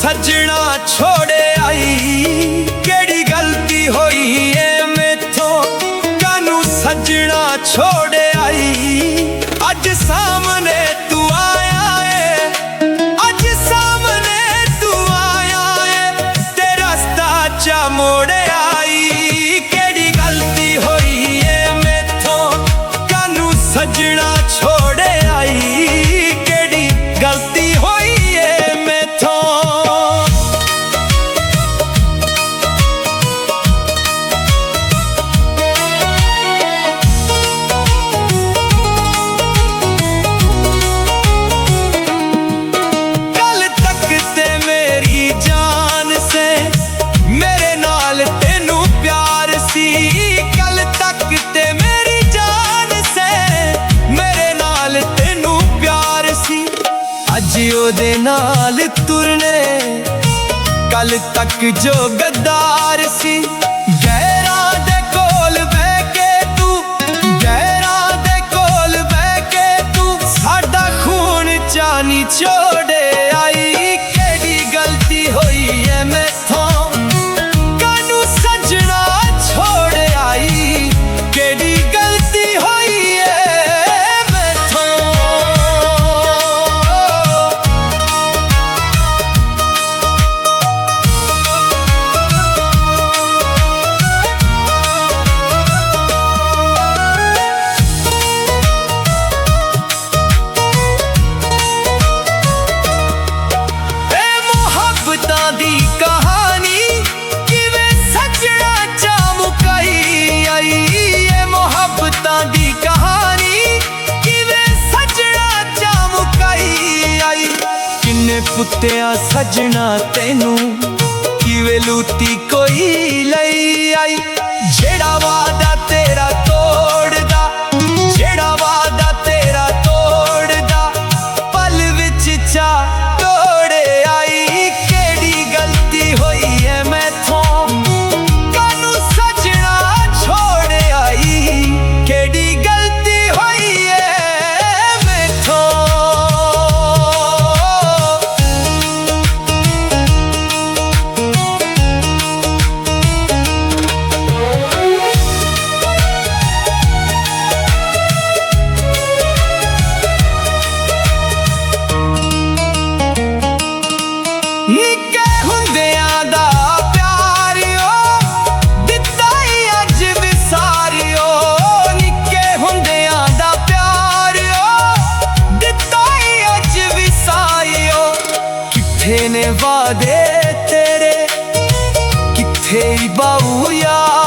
सजना छोड़े आई केड़ी गलती होई है मैथों, कानू सजना छोड़े आई। अज सामने तू आया है, अज सामने तू आया है, ते रास्ता चा मोड़े आई। केड़ी गलती होई है मैथों, कानू सजना छोड़े आई, केड़ी गलती होई है मैथों। कल तक ते मेरी जान से मेरे नाल तेनू प्यार सी, अज ओदे नाल तुरने कल तक जो गद्दार सी। गैरां दे कोल बह के तू, गैरां दे कोल बह के तू साडा खून चानी छोड़े आई। केड़ी गलती होई है मैथों, केड़ी गलती होई है मैथों। ए मुहब्बतां दी कहानी किवें सजना चा मुकाई आई। दी कहानी किवें सजना चा मुकाई आई। किन्ने पुत्तिया सजना तेनू किवें लूटी कोई लई आई। जेड़ा वादा तेरा तोड़दा, जेड़ा वादा तेरा तोड़दा, पल विच चा तोड़े आई। केड़ी गलती होई है मैथों, कानू सजना छोड़े आई। केड़ी गलती होई है मैथों। निक्के हुंदियां दा प्यार ओ दित्ता ही अज विसारियो। निक्के हुंदियां दा प्यार ओ दित्ता ही अज विसारियो। कित्थे ने वादे तेरे, कित्थे बाऊ यार।